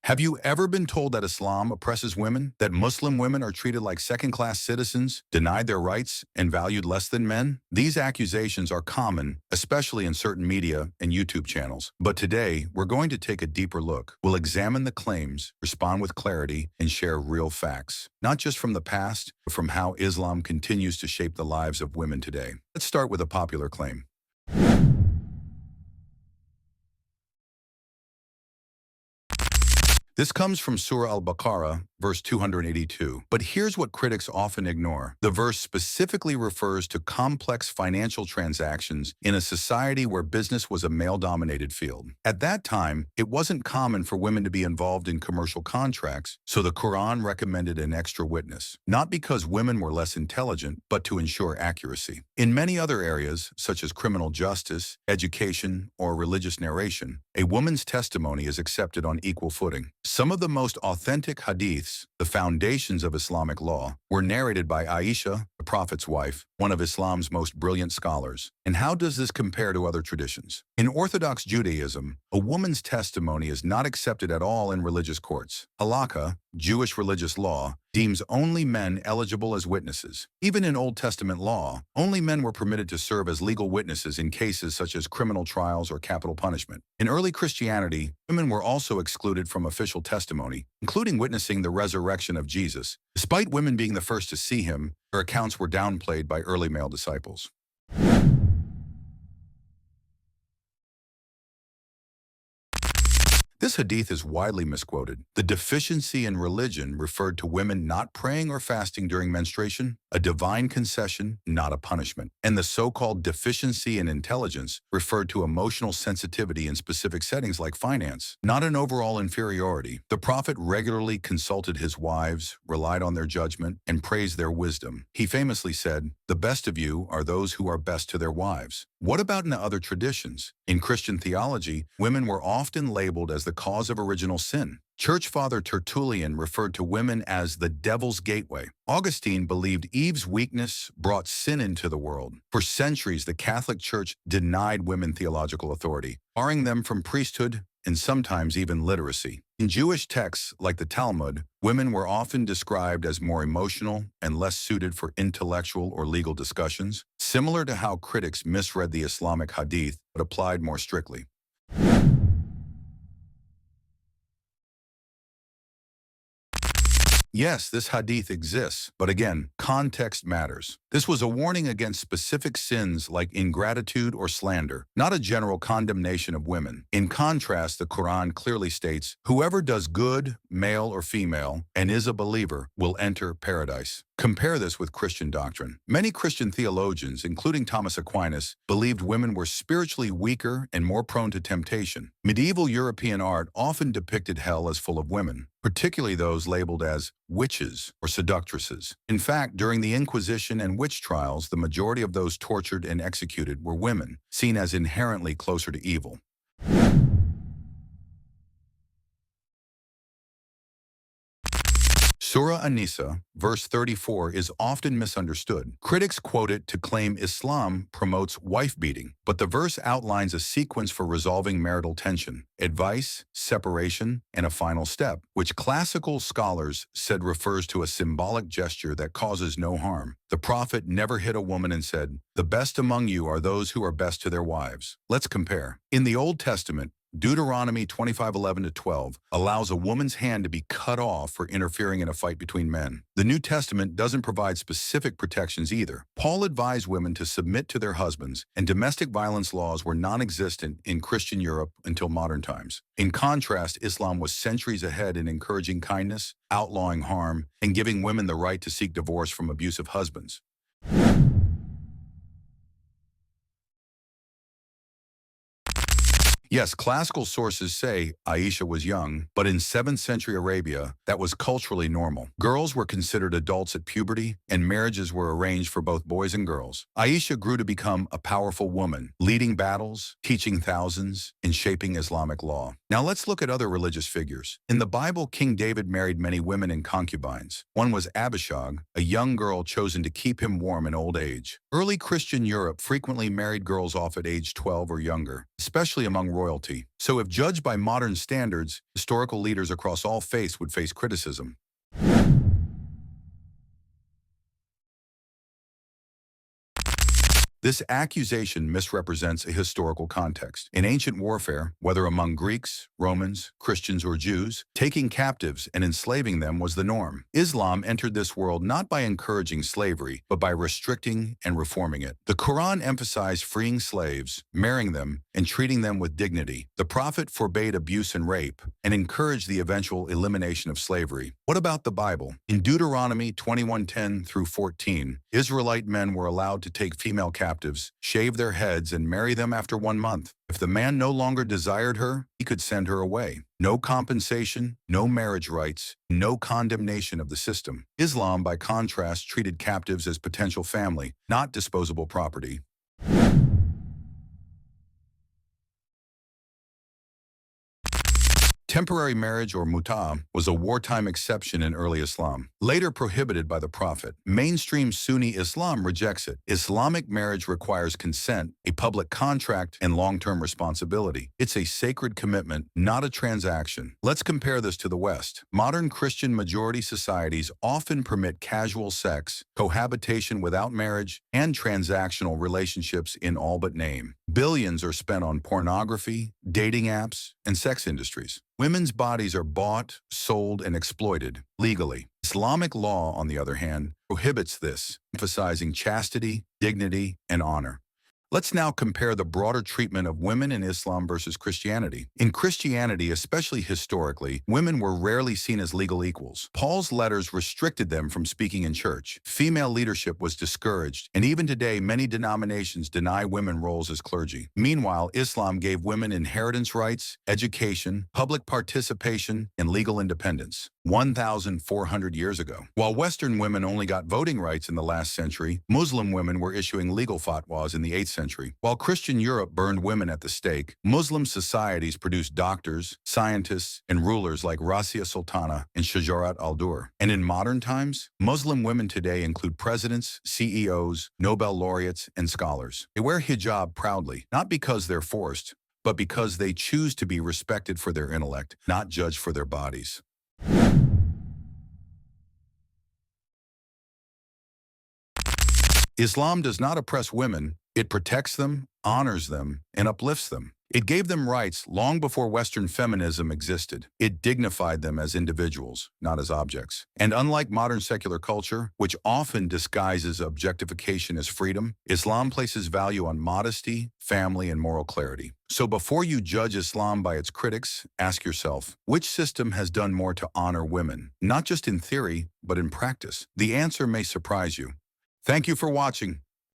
Have you ever been told that Islam oppresses women, that Muslim women are treated like second-class citizens, denied their rights, and valued less than men? These accusations are common, especially in certain media and YouTube channels. But today, we're going to take a deeper look. We'll examine the claims, respond with clarity, and share real facts, not just from the past, but from how Islam continues to shape the lives of women today. Let's start with a popular claim. This comes from Surah Al-Baqarah, verse 282. But here's what critics often ignore. The verse specifically refers to complex financial transactions in a society where business was a male-dominated field. At that time, it wasn't common for women to be involved in commercial contracts, so the Quran recommended an extra witness, not because women were less intelligent, but to ensure accuracy. In many other areas, such as criminal justice, education, or religious narration, a woman's testimony is accepted on equal footing. Some of the most authentic hadiths, the foundations of Islamic law, were narrated by Aisha, the Prophet's wife, one of Islam's most brilliant scholars. And how does this compare to other traditions? In Orthodox Judaism, a woman's testimony is not accepted at all in religious courts. Halakha, Jewish religious law, deems only men eligible as witnesses. Even in Old Testament law, only men were permitted to serve as legal witnesses in cases such as criminal trials or capital punishment. In early Christianity, women were also excluded from official testimony, including witnessing the resurrection of Jesus. Despite women being the first to see him, their accounts were downplayed by early male disciples. This hadith is widely misquoted. The deficiency in religion referred to women not praying or fasting during menstruation, a divine concession, not a punishment. And the so-called deficiency in intelligence referred to emotional sensitivity in specific settings like finance, not an overall inferiority. The Prophet regularly consulted his wives, relied on their judgment, and praised their wisdom. He famously said, "The best of you are those who are best to their wives." What about in other traditions? In Christian theology, women were often labeled as the cause of original sin. Church Father Tertullian referred to women as the devil's gateway. Augustine believed Eve's weakness brought sin into the world. For centuries, the Catholic Church denied women theological authority, barring them from priesthood and sometimes even literacy. In Jewish texts like the Talmud, women were often described as more emotional and less suited for intellectual or legal discussions, similar to how critics misread the Islamic hadith but applied more strictly. Yes, this hadith exists, but again, context matters. This was a warning against specific sins like ingratitude or slander, not a general condemnation of women. In contrast, the Quran clearly states, "Whoever does good, male or female, and is a believer, will enter paradise." Compare this with Christian doctrine. Many Christian theologians, including Thomas Aquinas, believed women were spiritually weaker and more prone to temptation. Medieval European art often depicted hell as full of women, particularly those labeled as witches or seductresses. In fact, during the Inquisition and witch trials, the majority of those tortured and executed were women, seen as inherently closer to evil. Surah An-Nisa, verse 34, is often misunderstood. Critics quote it to claim Islam promotes wife-beating, but the verse outlines a sequence for resolving marital tension, advice, separation, and a final step, which classical scholars said refers to a symbolic gesture that causes no harm. The Prophet never hit a woman and said, "The best among you are those who are best to their wives." Let's compare. In the Old Testament, Deuteronomy 25:11-12 allows a woman's hand to be cut off for interfering in a fight between men. The New Testament doesn't provide specific protections either. Paul advised women to submit to their husbands, and domestic violence laws were non-existent in Christian Europe until modern times. In contrast, Islam was centuries ahead in encouraging kindness, outlawing harm, and giving women the right to seek divorce from abusive husbands. Yes, classical sources say Aisha was young, but in 7th century Arabia, that was culturally normal. Girls were considered adults at puberty, and marriages were arranged for both boys and girls. Aisha grew to become a powerful woman, leading battles, teaching thousands, and shaping Islamic law. Now let's look at other religious figures. In the Bible, King David married many women and concubines. One was Abishag, a young girl chosen to keep him warm in old age. Early Christian Europe frequently married girls off at age 12 or younger, especially among royal royalty. So if judged by modern standards, historical leaders across all faiths would face criticism. This accusation misrepresents a historical context. In ancient warfare, whether among Greeks, Romans, Christians, or Jews, taking captives and enslaving them was the norm. Islam entered this world not by encouraging slavery, but by restricting and reforming it. The Quran emphasized freeing slaves, marrying them, and treating them with dignity. The Prophet forbade abuse and rape, and encouraged the eventual elimination of slavery. What about the Bible? In Deuteronomy 21:10 through 14, Israelite men were allowed to take female captives, shave their heads, and marry them after 1 month. If the man no longer desired her, he could send her away. No compensation, no marriage rights, no condemnation of the system. Islam, by contrast, treated captives as potential family, not disposable property. Temporary marriage, or mut'a, was a wartime exception in early Islam, later prohibited by the Prophet. Mainstream Sunni Islam rejects it. Islamic marriage requires consent, a public contract, and long-term responsibility. It's a sacred commitment, not a transaction. Let's compare this to the West. Modern Christian-majority societies often permit casual sex, cohabitation without marriage, and transactional relationships in all but name. Billions are spent on pornography, dating apps, and sex industries. Women's bodies are bought, sold, and exploited legally. Islamic law, on the other hand, prohibits this, emphasizing chastity, dignity, and honor. Let's now compare the broader treatment of women in Islam versus Christianity. In Christianity, especially historically, women were rarely seen as legal equals. Paul's letters restricted them from speaking in church. Female leadership was discouraged, and even today, many denominations deny women roles as clergy. Meanwhile, Islam gave women inheritance rights, education, public participation, and legal independence. 1,400 years ago. While Western women only got voting rights in the last century, Muslim women were issuing legal fatwas in the 8th century. While Christian Europe burned women at the stake, Muslim societies produced doctors, scientists, and rulers like Rasia Sultana and Shajarat al-Dur. And in modern times, Muslim women today include presidents, CEOs, Nobel laureates, and scholars. They wear hijab proudly, not because they're forced, but because they choose to be respected for their intellect, not judged for their bodies. Islam does not oppress women. It protects them, honors them, and uplifts them. It gave them rights long before Western feminism existed. It dignified them as individuals, not as objects. And unlike modern secular culture, which often disguises objectification as freedom, Islam places value on modesty, family, and moral clarity. So before you judge Islam by its critics, ask yourself, which system has done more to honor women? Not just in theory, but in practice. The answer may surprise you. Thank you for watching.